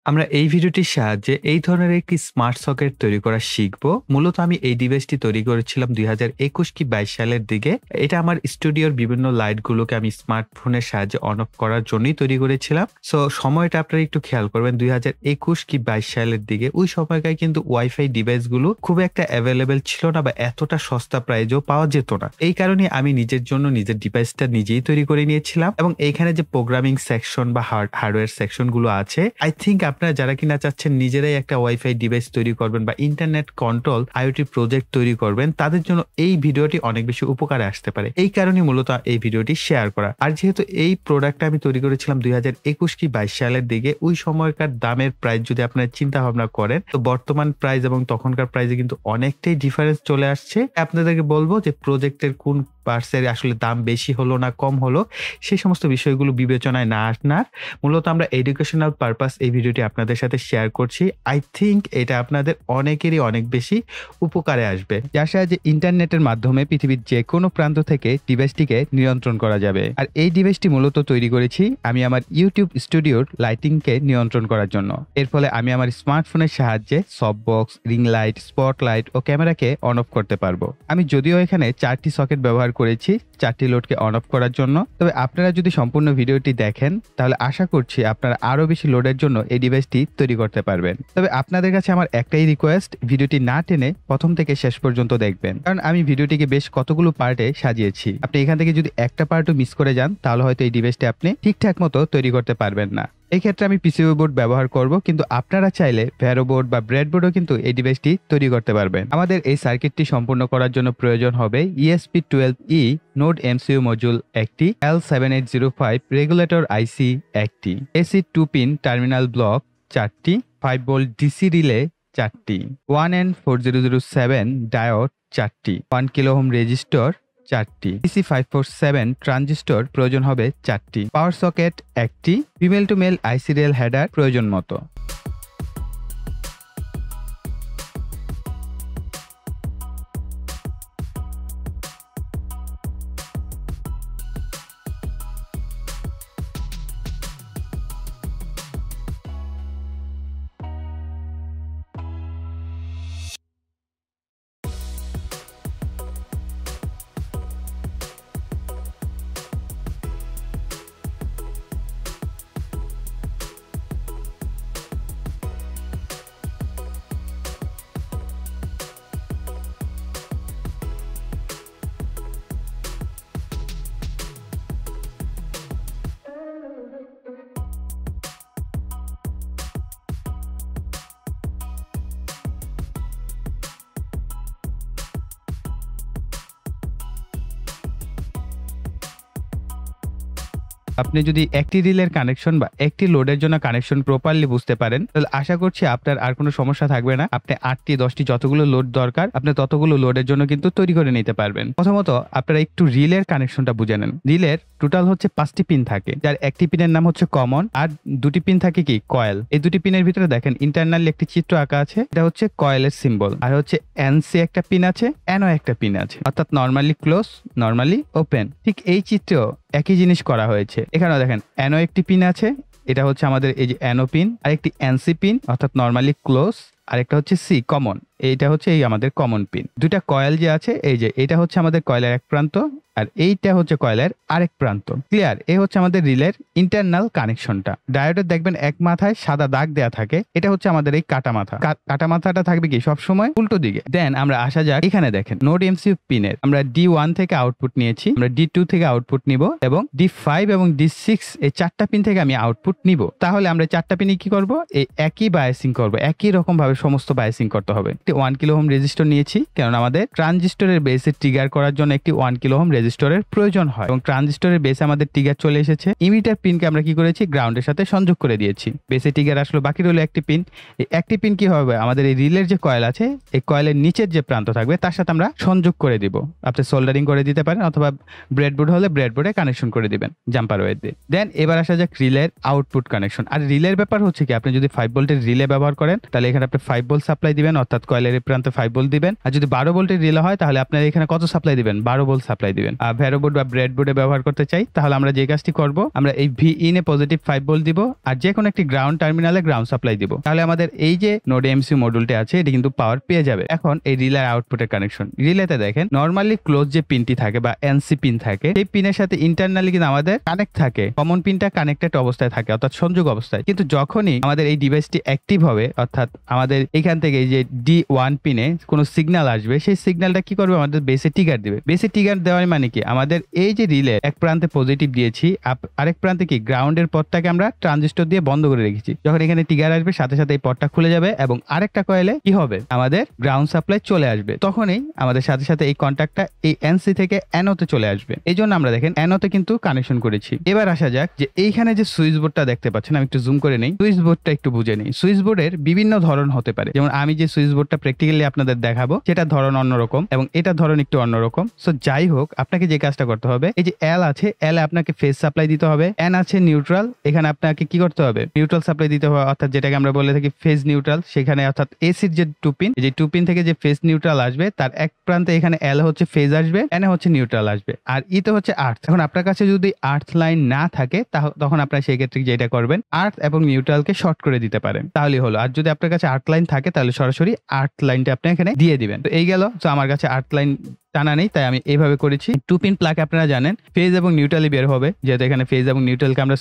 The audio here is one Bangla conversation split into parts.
আমরা এই ভিডিওটির সাহায্যে এই ধরনের একটি স্মার্ট সকেট তৈরি করা শিখব। মূলত আমি এই ডিভাইসটি তৈরি করেছিলাম 2021 কি 22 সালের দিকে। এটা আমার স্টুডিওর বিভিন্ন লাইটগুলোকে আমি স্মার্টফোনের সাহায্যে অন অফ করার জন্যই তৈরি করেছিলাম। সো সময়টা আপনারা একটু খেয়াল করবেন 2021 কি 22 সালের দিকে। ওই সময়কার কিন্তু ওয়াইফাই ডিভাইসগুলো খুব একটা অ্যাভেলেবেল ছিল না বা এতটা সস্তা প্রাইজেও পাওয়া যেত না। এই কারণে আমি নিজের জন্য নিজের ডিভাইসটা নিজেই তৈরি করে নিয়েছিলাম এবং এইখানে যে প্রোগ্রামিং সেকশন বা হার্ডওয়্যার সেকশনগুলো আছে, আই থিঙ্ক আপনারা যারা কিনা চাচ্ছেন নিজেরাই একটা ওয়াইফাই ডিভাইস তৈরি করবেন বা ইন্টারনেট কন্ট্রোল আইওটি প্রজেক্ট তৈরি করবেন, তাদের জন্য এই ভিডিওটি অনেক বেশি উপকারে আসতে পারে। এই কারণে মূলত এই ভিডিওটি শেয়ার করা। আর যেহেতু এই প্রোডাক্টটা আমি তৈরি করেছিলাম 2021 কি 22 সালের দিকে, ওই সময়কার দামের প্রাইস যদি আপনারা চিন্তা ভাবনা করেন তো বর্তমান প্রাইস এবং তখনকার প্রাইসে কিন্তু অনেকটাই ডিফারেন্স চলে আসছে। আপনাদেরকে বলবো যে প্রজেক্টের কোন পার্টসের আসলে দাম বেশি হলো না কম হলো সেই সমস্ত বিষয়গুলো বিবেচনায় না আনার মূলত আমরা এডুকেশনাল পারপাস এই ভিডিওটি আপনাদের সাথে শেয়ার করছি। আই থিঙ্ক এটা আপনাদের অনেকেরই অনেক বেশি উপকারে আসবে, যার সাহায্যে ইন্টারনেটের মাধ্যমে পৃথিবীর যে কোনো প্রান্ত থেকে ডিভাইসটিকে নিয়ন্ত্রণ করা যাবে। আর এই ডিভাইসটি মূলত তৈরি করেছি আমি আমার ইউটিউব স্টুডিওর লাইটিংকে নিয়ন্ত্রণ করার জন্য। এর ফলে আমি আমার স্মার্টফোনের সাহায্যে soft box, ring light, spot light ও ক্যামেরাকে অন অফ করতে পারবো। আমি যদিও এখানে 4টি সকেট ব্যবহার করেছি 4টি লোডকে অন অফ করার জন্য, তবে আপনারা যদি সম্পূর্ণ ভিডিওটি দেখেন তাহলে আশা করছি আপনারা আরো বেশি লোডের জন্য এই ডিভাইসটি তৈরি করতে পারবেন। তবে আপনাদের কাছে আমার একটাই রিকোয়েস্ট, ভিডিওটি না টেনে প্রথম থেকে শেষ পর্যন্ত দেখবেন, কারণ আমি ভিডিওটিকে বেশ কতগুলো পার্টে সাজিয়েছি। আপনি এখান থেকে যদি একটা পার্টও মিস করে যান তাহলে হয়তো এই ডিভাইসটি আপনি ঠিকঠাক মতো তৈরি করতে পারবেন না। এই ক্ষেত্রে আমি পিসিবি বোর্ড ব্যবহার করব, কিন্তু আপনারা চাইলে ভ্যারো বোর্ড বা ব্রেডবোর্ডও কিন্তু এই ডিভাইসটি তৈরি করতে পারবেন। আমাদের এই সার্কিটটি সম্পূর্ণ করার জন্য প্রয়োজন হবে ESP12E নোড MCU মডিউল একটি, L7805 রেগুলেটর আইসি একটি, AC 2 পিন টার্মিনাল ব্লক 4টি, 5 ভোল্ট ডিসি রিলে 4টি, 1N4007 ডায়োড 4টি, 1 কিলো ওহম রেজিস্টর 4টি, DC547 ট্রানজিস্টর প্রয়োজন হবে 4টি, পাওয়ার সকেট 1টি, ফিমেল টু মেল আইসি রেল হেডার প্রয়োজন মতো। আপনি যদি একটি রিলের কানেকশন বা একটি লোডের জন্য কানেকশন প্রপারলি বুঝতে পারেন তাহলে আশা করছি আপনার আর কোনো সমস্যা থাকবে না। আপনি 8টি 10টি যতগুলো লোড দরকার আপনি ততগুলো লোডের জন্য কিন্তু তৈরি করে নিতে পারবেন। প্রথমত আপনারা একটু রিলের কানেকশনটা বুঝে নেন। রিলের টোটাল হচ্ছে 5টি পিন থাকে, যার একটি পিনের নাম হচ্ছে কমন আর 2টি পিন থাকে কি কয়েল। এই 2টি পিনের ভিতরে দেখেন ইন্টারনালি একটি চিত্র আঁকা আছে, এটা হচ্ছে কয়েলের সিম্বল। আর হচ্ছে NC একটা পিন আছে, NO একটা পিন আছে, অর্থাৎ নরমালি ক্লোজ, নরমালি ওপেন। ঠিক এই চিত্রেও একই জিনিস করা হয়েছে। এখানেও দেখেন NO একটি পিন আছে, এটা হচ্ছে আমাদের এই যে NO পিন, আর একটি NC পিন অর্থাৎ নরমালি ক্লোজ, আর একটা হচ্ছে C কমন, এইটা হচ্ছে এই আমাদের কমন পিন। দুইটা কয়েল যে আছে এই যে এটা হচ্ছে আমাদের কয়েলের এক প্রান্ত আর এইটা হচ্ছে কয়েলের আরেক প্রান্ত। ক্লিয়ার? এই হচ্ছে আমাদের রিলের ইন্টারনাল কানেকশনটা। ডায়োডের দেখবেন এক মাথায় সাদা দাগ দেয়া থাকে, এটা হচ্ছে আমাদের এই কাটা মাথা। কাটা মাথাটা থাকবে কি সবসময় উল্টো দিকে। দেন আমরা আসা যাক এখানে দেখেন নোড MCU পিনের আমরা D1 থেকে আউটপুট নিয়েছি, আমরা D2 থেকে আউটপুট নিব এবং D5 এবং D6 এই 4টা পিন থেকে আমি আউটপুট নিব। তাহলে আমরা 4টা পিনে কি করব, এই একই বায়াসিং করব, একই রকম ভাবে সমস্ত বায়াসিং করতে হবে। 1 কিলো ওহম রেজিস্টর নিয়েছি কারণ আমাদের ট্রানজিস্টরের বেসে ট্রিগার করার জন্য একটি 1 কিলো ওহম রেজিস্টরের প্রয়োজন হয় এবং ট্রানজিস্টরের বেসে আমাদের ট্রিগার চলে এসেছে। ইমিটার পিনকে আমরা কি করেছি, গ্রাউন্ডের সাথে সংযোগ করে দিয়েছি। বেসে ট্রিগার আসলো, বাকি রইল একটি পিন। এই একটি পিন কি হবে, আমাদের এই রিলের যে কয়েল আছে এই কয়েলের নিচের যে প্রান্ত থাকবে তার সাথে আমরা সংযোগ করে দিব। আপনি সোল্ডারিং করে দিতে পারেন অথবা ব্রেডবোর্ড হলে ব্রেডবোর্ডে কানেকশন করে দিবেন জাম্পার ওয়্যার দিয়ে। দেন এবার আসা যাক রিলের আউটপুট কানেকশন। আর রিলের ব্যাপার হচ্ছে কি, আপনি যদি 5 ভোল্টের রিলে ব্যবহার করেন তাহলে এখানে আপনি 5 ভোল্ট সাপ্লাই দিবেন, অর্থাৎ কয়েলের এই প্রান্তে 5 ভোল্ট দিবেন। আর যদি 12 ভোল্টের রিলে হয় তাহলে আপনার এখানে কত সাপ্লাই দিবেন, 12 ভোল্ট সাপ্লাই দিবেন। আর ভ্যারো বোর্ড বা ব্রেড বোর্ডে ব্যবহার করতে চাই তাহলে আমরা যে কাজটি করব, আমরা এই V in a positive 5 volt দিব আর যে কোনো একটি গ্রাউন্ড টার্মিনালে গ্রাউন্ড সাপ্লাই দিব। তাহলে আমাদের এই যে নোড এমসিইউ মডিউলটি আছে এটি কিন্তু পাওয়ার পেয়ে যাবে। এখন এই রিলে আউটপুটের কানেকশন, রিলেতে দেখেন নরমালি ক্লোজ যে পিনটি থাকে বা এনসি পিন থাকে, সেই পিনের সাথে ইন্টারনালি কিন্তু আমাদের কানেক্ট থাকে, কমন পিনটা কানেক্টেড অবস্থায় থাকে অর্থাৎ সংযোগ অবস্থায়। কিন্তু যখনই আমাদের এই ডিভাইসটি অ্যাক্টিভ হবে, অর্থাৎ আমাদের এখান থেকে যে D1 পিনে কোনো সিগন্যাল আসবে, সেই সিগন্যালটা কি করবে, আমাদের বেসে ট্রিগার দিবে। বেসে ট্রিগার দেওয়ার মানে কি, আমাদের এই যে রিলে এক প্রান্তে পজিটিভ দিয়েছি, আরেক প্রান্তে কি গ্রাউন্ডের পথটাকে আমরা ট্রানজিস্টর দিয়ে বন্ধ করে রেখেছি। যখন এখানে ট্রিগার আসবে সাথে সাথে এই পথটা খুলে যাবে এবং আরেকটা কয়েলে কি হবে, আমাদের গ্রাউন্ড সাপ্লাই চলে আসবে। তখনই আমাদের সাথে সাথে এই কন্ট্যাক্টটা এই এনসি থেকে এনওতে চলে আসবে। এই জন্য আমরা দেখেন এনওতে কিন্তু কানেকশন করেছি। এবার আসা যাক যে এইখানে যে সুইচ বোর্ডটা দেখতে পাচ্ছেন, আমি একটু জুম করে নেই, সুইচ বোর্ডটা একটু বুঝে নেই। সুইচ বোর্ডের বিভিন্ন ধরন হতে পারে, যেমন আমি যে সুইচ বোর্ডটা প্র্যাকটিক্যালি আপনাদের দেখাবো সেটার ধরন অন্যরকম এবং এটার ধরন একটু অন্যরকম। সো যাই হোক, আপনাকে যে কাজটা করতে হবে, এই যে এল আছে, এল আপনাকে ফেজ সাপ্লাই দিতে হবে, এন আছে নিউট্রাল, এখানে আপনাকে কি করতে হবে, নিউট্রাল সাপ্লাই দিতে হবে, অর্থাৎ যেটাকে আমরা বলে থাকি ফেজ নিউট্রাল। সেখানে অর্থাৎ এসির যে টু পিন, যে টু পিন থেকে যে ফেজ নিউট্রাল আসবে তার এক প্রান্তে এখানে এল হচ্ছে ফেজ আসবে, এন হচ্ছে নিউট্রাল আসবে, আর ইতে হচ্ছে আর্থ। এখন আপনার কাছে যদি আর্থ লাইন না থাকে তখন আপনার সেই ক্ষেত্রে যেটা করবেন, আর্থ এবং নিউট্রালকে শর্ট করে দিতে পারেন, তাহলে হলো। আর যদি আপনার কাছে আর্থ লাইন থাকে তাহলে সরাসরি আর্থ লাইনটা আপনি এখানে দিয়ে দিবেন। তো এই গেল। তো আমার কাছে আর্থ লাইন টানা নেই তাই আমি এইভাবে করেছি। টু পিন প্লাগ আপনারা জানেন ফেজ এবং নিউট্রালি বের হবে, যেহেতু এখানে ফেজ এবং নিউট্রালকে আমরা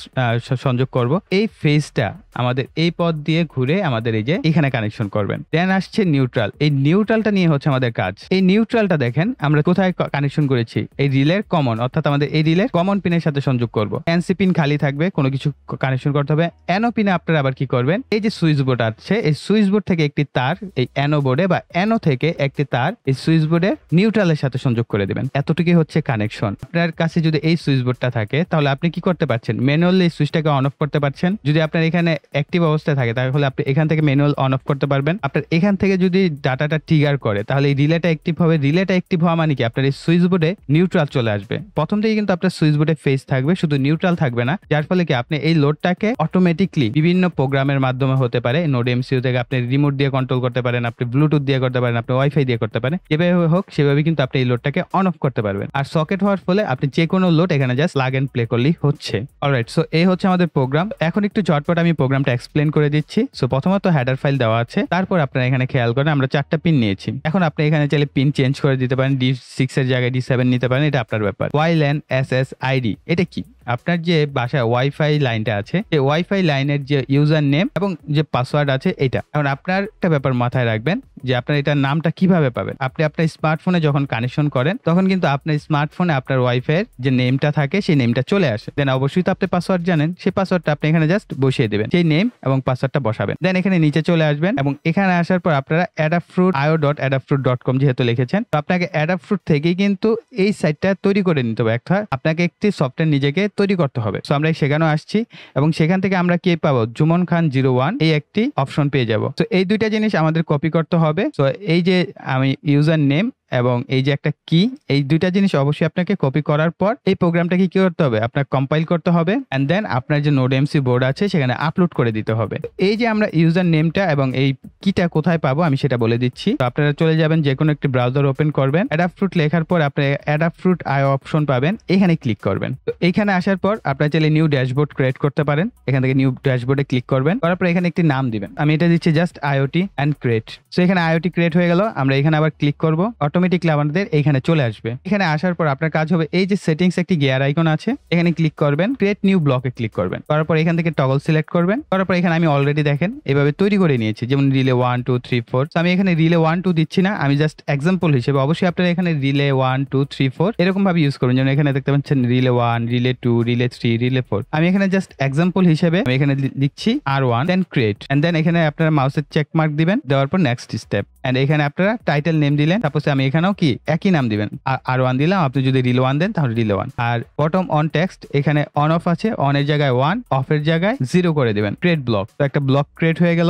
সংযোগ করব। এই ফেজটা আমাদের এই পথ দিয়ে ঘুরে আমাদের এই যে এখানে কানেকশন করবেন। দেন আসছে নিউট্রাল, এই নিউট্রালটা নিয়ে হচ্ছে আমাদের কাজ। এই নিউট্রালটা দেখেন আমরা কোথায় কানেকশন করেছি, এই রিলের কমন, অর্থাৎ আমাদের এই রিলের কমন পিনের সাথে সংযোগ করব। এনসি পিন খালি থাকবে, কোনো কিছু কানেকশন করতে হবে। এনও পিনে আপনারা আবার কি করবেন, এই যে সুইচ বোর্ড আছে, এই সুইচ বোর্ড থেকে একটি তার এই এনও বোর্ডে বা এনও থেকে একটি তার এই সুইচ বোর্ডে নিউট্রালের সাথে সংযোগ করে দিবেন। এতটুকুই হচ্ছে কানেকশন। আপনার কাছে যদি এই সুইচ বোর্ডটা থাকে তাহলে আপনি কি করতে পারছেন, ম্যানুয়ালি সুইচটাকে অন অফ করতে পারছেন। যদি আপনার এখানে অ্যাক্টিভ অবস্থায় থাকে তাহলে আপনি এখান থেকে ম্যানুয়াল অন অফ করতে পারবেন। আপনার এখান থেকে যদি ডাটাটা ট্রিগার করে তাহলে এই রিলেটা অ্যাক্টিভ হবে। রিলেটা অ্যাক্টিভ হওয়া মানে কি, আপনার এই সুইচ বোর্ডে নিউট্রাল চলে আসবে। প্রথম থেকে কিন্তু আপনার সুইচ বোর্ডে ফেজ থাকবে, শুধু নিউট্রাল থাকবে না, যার ফলে কি আপনি এই লোডটাকে অটোমেটিকলি বিভিন্ন প্রোগ্রামের মাধ্যমে হতে পারে, নোড এমসিইউ থেকে আপনি রিমোট দিয়ে কন্ট্রোল করতে পারেন, আপনি ব্লুটুথ দিয়ে করতে পারেন, আপনি ওয়াইফাই দিয়ে করতে পারেন, যেভাবে হোক সেভাবে কিন্তু আপনি এই লোডটাকে অন অফ করতে পারবেন। আর সকেট হওয়ার ফলে আপনি যে কোনো লোড এখানে জাস্ট প্লাগ এন্ড প্লে করলেই হচ্ছে। অলরাইট, সো এই হচ্ছে আমাদের প্রোগ্রাম। এখন একটু ঝটপট আমি প্রোগ্রামটা এক্সপ্লেন করে দিচ্ছি। সো প্রথমত হেডার ফাইল দেওয়া আছে, তারপর আপনারা এখানে খেয়াল করেন আমরা 4টা পিন নিয়েছি। এখন আপনি এখানে চাইলে পিন চেঞ্জ করে দিতে পারেন, D6 এর জায়গায় D7 নিতে পারেন, এটা আপনার ব্যাপার। ওয়াইল্যান SSID এটা কি, আপনার যে বাসায় ওয়াইফাই লাইনটা আছে এই ওয়াইফাই লাইনের যে ইউজার নেম এবং যে পাসওয়ার্ড আছে এটা। এখন আপনার একটা ব্যাপার মাথায় রাখবেন যে আপনার এটার নামটা কিভাবে পাবেন। আপনি আপনার স্মার্টফোনে যখন কানেকশন করেন তখন কিন্তু আপনার স্মার্টফোনে আপনার ওয়াইফাই এর যে নেমটা থাকে সেই নেমটা চলে আসে। দেন অবশ্যই তো আপনি পাসওয়ার্ড জানেন, সেই পাসওয়ার্ডটা আপনি এখানে জাস্ট বসিয়ে দেবেন, সেই নেম এবং পাসওয়ার্ডটা বসাবেন। দেন এখানে নিচে চলে আসবেন এবং এখানে আসার পর আপনারা adafruit.io.adafruit.com যেহেতু লিখেছেন, তো আপনাকে adafruit থেকেই কিন্তু এই সাইটটা তৈরি করে নিতে হবে। আপনাকে একটি সফটওয়্যার নিজেকে তৈরি করতে হবে। সো আমরা সেখানেও আসছি এবং সেখান থেকে আমরা কি পাবো, জুমন খান 01 এই একটি অপশন পেয়ে যাব। তো এই দুইটা জিনিস আমাদের কপি করতে হবে। তো এই যে আমি ইউজার নেম এবং এই যে একটা কি, এই দুইটা জিনিস অবশ্যই আপনাকে কপি করার পর এই প্রোগ্রামটাকে কি করতে হবে, আপনার কম্পাইল করতে হবে এন্ড দেন আপনার যে নোড এমসি বোর্ড আছে সেখানে আপলোড করে দিতে হবে। এই যে আমরা ইউজার নেমটা এবং এই কিটা কোথায় পাবো আমি সেটা বলে দিচ্ছি। তো আপনারা চলে যাবেন, যে কোনো একটি ব্রাউজার ওপেন করবেন, অ্যাডাফ্রুট লেখার পর আপনি অ্যাডাফ্রুট আই অপশন পাবেন, এখানে ক্লিক করবেন। তো এইখানে আসার পর আপনারা চাইলে নিউ ড্যাশবোর্ড ক্রিয়েট করতে পারেন, এখান থেকে নিউ ড্যাশবোর্ডে ক্লিক করবেন, করার পর এখানে একটি নাম দিবেন। আমি এটা দিচ্ছি just IoT and create. So এখানে IoT ক্রিয়েট হয়ে গেল। আমরা এখানে আবার ক্লিক করব, অটোমেটিকলি আমাদের এইখানে চলে আসবে। এখানে আসার পর আপনার কাজ হবে এই যে সেটিংস একটি গিয়ার আইকন আছে, এখানে ক্লিক করবেন, ক্রিয়েট নিউ ব্লকে ক্লিক করবেন, করার পর এখান থেকে টগল সিলেক্ট করবেন, করার পর এখানে আমি অলরেডি দেখেন এভাবে তৈরি করে নিয়েছি, যেমন রিলে 1 2 3 4। আমি এখানে রিলে 1 2 দিচ্ছি না, আমি জাস্ট এক্সাম্পল হিসেবে, অবশ্যই আপনারা এখানে রিলে 1 2 3 4 এরকম ভাবে ইউজ করবেন। যেমন এখানে দেখতে পাচ্ছেন রিলে 1 রিলে 2 রিলে 3 রিলে 4। আমি এখানে জাস্ট এক্সাম্পল হিসেবে আমি এখানে লিখছি R1 then create and then এখানে আপনারা মাউসের চেক মার্ক দিবেন, দেওয়ার পর নেক্সট স্টেপ এন্ড এখানে আপনারা টাইটেল নেম দিলেন, তারপর আমি এখানেও কি একই নাম দিবেন, R1 দিলাম। আপনি যদি রিলে 1 দেন তাহলে রিলে 1। আর বটম অন টেক্সট এখানে অন অফ আছে, অন এর জায়গায় 1, অফ এর জায়গায় 0 করে দিবেন, ক্রিয়েট ব্লক। তো একটা ব্লক ক্রিয়েট হয়ে গেল।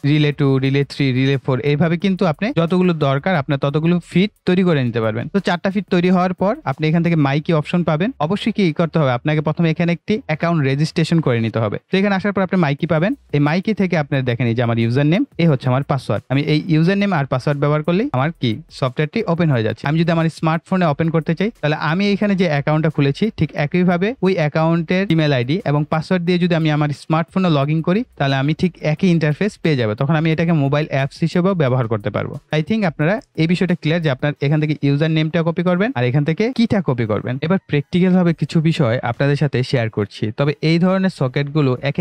রিলে 2, রিলে 3, রিলে 4 এইভাবে কিন্তু আপনি যতগুলো দরকার আপনার ততগুলো ফিট তৈরি করে নিতে পারবেন। তো 4টা ফিট তৈরি হওয়ার পর আপনি এখান থেকে মাইকি অপশন পাবেন। অবশ্যই কি করতে হবে, আপনাকে প্রথমে এখানে একটি অ্যাকাউন্ট রেজিস্ট্রেশন করে নিতে হবে। তো এখানে আসার পর আপনি মাইকি পাবেন। এই মাইকি থেকে আপনার দেখেন এই যে আমার ইউজার নেম, এই হচ্ছে আমার পাসওয়ার্ড। আমি এই ইউজার নেম আর পাসওয়ার্ড ব্যবহার করলেই আমার কি সফটওয়্যারটি ওপেন হয়ে যাচ্ছে। আমি যদি আমার স্মার্টফোনে ওপেন করতে চাই তাহলে আমি এখানে যে অ্যাকাউন্টটা খুলেছি ঠিক একইভাবে ওই অ্যাকাউন্টের ইমেল আইডি এবং পাসওয়ার্ড দিয়ে যদি আমি আমার স্মার্টফোনে লগ ইন করি তাহলে আমি ঠিক একই ইন্টারফেস পেয়ে যাবো। তখন আমি এটাকে মোবাইল অ্যাপস হিসেবেও ব্যবহার করতে পারবো। আই থিঙ্ক আপনারা এই বিষয়টা ক্লিয়ার যে আপনার এখান থেকে ইউজার নেমটা কপি করবেন আর এখান থেকে কিটা কপি করবেন। এবার প্র্যাকটিক্যাল ভাবে কিছু বিষয় আপনাদের সাথে শেয়ার করছি। তবে এই ধরনের সকেটগুলো এক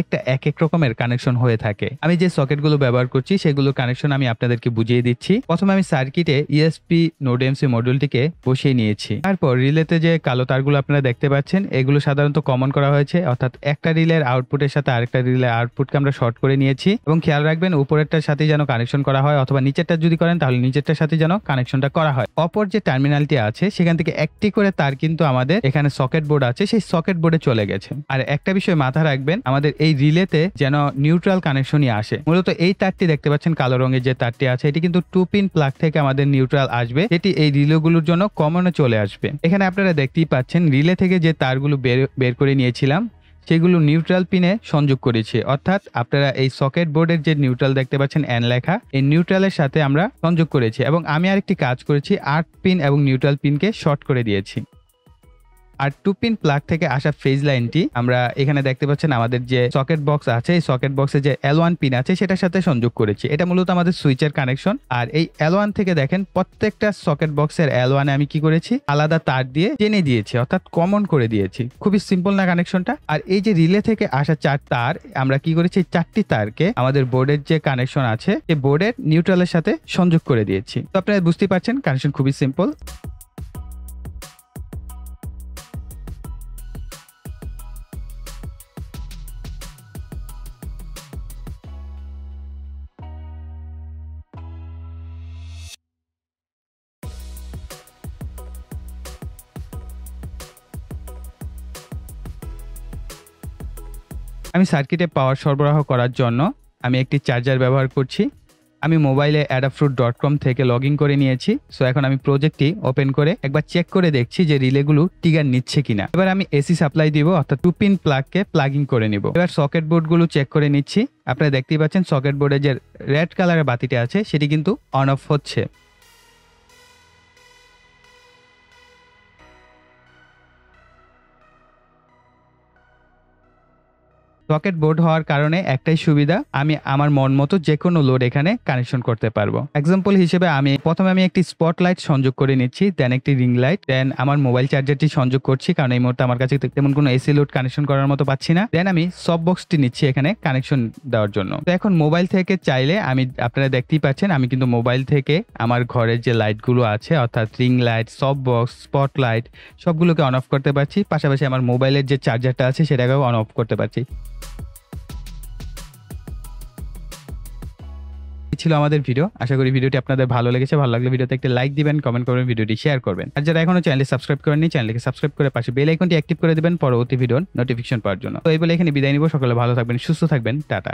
এক রকমের কানেকশন হয়ে থাকে। আমি যে সকেটগুলো ব্যবহার করছি সেগুলোর কানেকশন আমি আপনাদেরকে বুঝিয়ে দিচ্ছি। প্রথমে আমি সার্কিটে ইএসপি নোড এমসি মডিউলটিকে বসিয়ে নিয়েছি। তারপর রিলেতে যে কালো তারগুলো আপনারা দেখতে পাচ্ছেন এগুলো সাধারণত কমন করা হয়েছে, অর্থাৎ একটা রিলের আউটপুটের সাথে আরেকটা রিলের আউটপুটকে আমরা শর্ট করে নিয়েছি। এবং খেয়াল রাখবেন উপরেরটার সাথে যেন কানেকশন করা হয়, অথবা নিচেরটা যদি করেন তাহলে নিচেরটার সাথে যেন কানেকশনটা করা হয়। অপর যে টার্মিনালটি আছে সেখান থেকে একটি করে তার কিন্তু আমাদের এখানে সকেট বোর্ড আছে, সেই সকেট বোর্ডে চলে গেছে। আর একটা বিষয় মাথায় রাখবেন, আমাদের এই রিলেতে যেন নিউট্রাল কানেকশনই আসে। মূলত এই তারটি দেখতে পাচ্ছেন কালো রঙের যে তারটি আছে এটি কিন্তু 2 পিন প্লাগ থেকে আমাদের নিউট্রাল আসবে, এটি এই রিলেগুলোর জন্য কমনে চলে আসবে। এখানে আপনারা দেখতেই পাচ্ছেন রিলে থেকে যে তারগুলো বের করে নিয়েছিলাম সেগুলো নিউট্রাল পিনে সংযোগ করেছি, অর্থাৎ আপনারা এই সকেট বোর্ডের যে নিউট্রাল দেখতে পাচ্ছেন এন লেখা, এই নিউট্রালের সাথে আমরা সংযোগ করেছি। এবং আমি আরেকটি কাজ করেছি, 8 পিন এবং নিউট্রাল পিনকে শর্ট করে দিয়েছি। আর 2 পিন প্লাগ থেকে আসা ফেজ লাইনটি আমরা এখানে দেখতে পাচ্ছেন আমাদের যে সকেট বক্স আছে এই সকেট বক্সে যে L1 পিন আছে সেটার সাথে সংযোগ করেছি। এটা মূলত আমাদের সুইচের কানেকশন। আর এই L1 থেকে দেখেন প্রত্যেকটা সকেট বক্সের L1 এ আমি কি করেছি, আলাদা তার দিয়ে টেনে দিয়েছি, অর্থাৎ কমন করে দিয়েছি। খুবই সিম্পল না কানেকশনটা? আর এই যে রিলে থেকে আসা 4 তার আমরা কি করেছি, 4টি তারকে আমাদের বোর্ডের যে কানেকশন আছে এই বোর্ডের নিউট্রালের সাথে সংযোগ করে দিয়েছি। তো আপনারা বুঝতে পারছেন কানেকশন খুবই সিম্পল। আমি সার্কিটে পাওয়ার সরবরাহ করার জন্য আমি একটি চার্জার ব্যবহার করছি। আমি মোবাইলে adafruit.com থেকে লগ ইন করে নিয়েছি। সো এখন আমি প্রজেক্টটি ওপেন করে একবার চেক করে দেখছি যে রিলেগুলো ট্রিগার নিচ্ছে কিনা। এবার আমি এসি সাপ্লাই দিব, অর্থাৎ 2 পিন প্লাগকে প্লাগ ইন করে নিব। এবার সকেট বোর্ডগুলো চেক করে নিচ্ছি। আপনারা দেখতেই পাচ্ছেন সকেট বোর্ডে যে রেড কালারের বাতিটা আছে সেটি কিন্তু অন অফ হচ্ছে। সকেট বোর্ড হওয়ার কারণে একটাই সুবিধা, আমি আমার মন মতো যে কোনো লোড এখানে কানেকশন করতে পারবো। এক্সাম্পল হিসেবে প্রথমে আমি একটি স্পটলাইট সংযোগ করে নিচ্ছি, দেন একটি রিং লাইট, দেন আমার মোবাইল চার্জারটি সংযোগ করছি, কারণ এই মুহূর্তে আমার কাছে তেমন কোনো এসি লোড কানেকশন করার মতো পাচ্ছি না। দেন আমি সব বক্সটি নিচ্ছি এখানে কানেকশন দেওয়ার জন্য। তো এখন মোবাইল থেকে চাইলে আপনারা দেখতেই পাচ্ছেন আমি কিন্তু মোবাইল থেকে আমার ঘরের যে লাইটগুলো আছে অর্থাৎ রিং লাইট, সব বক্স, স্পটলাইট সবগুলোকে অন অফ করতে পারছি। পাশাপাশি আমার মোবাইলের যে চার্জারটা আছে সেটাকেও অন অফ করতে পারছি। ছিল আমাদের ভিডিও। আশা করি ভিডিওটি আপনাদের ভালো লেগেছে। ভালো লাগলে ভিডিওতে একটা লাইক দিবেন, কমেন্ট করবেন, ভিডিওটি শেয়ার করবেন। আর যারা এখনো চ্যানেলটি সাবস্ক্রাইব করেননি চ্যানেলটিকে সাবস্ক্রাইব করে পাশে বেল আইকনটি অ্যাক্টিভ করে দিবেন পরবর্তী ভিডিওর নোটিফিকেশন পাওয়ার জন্য। তো এই বলে এখানে বিদায় নিব। সকলে ভালো থাকবেন, সুস্থ থাকবেন, টাটা।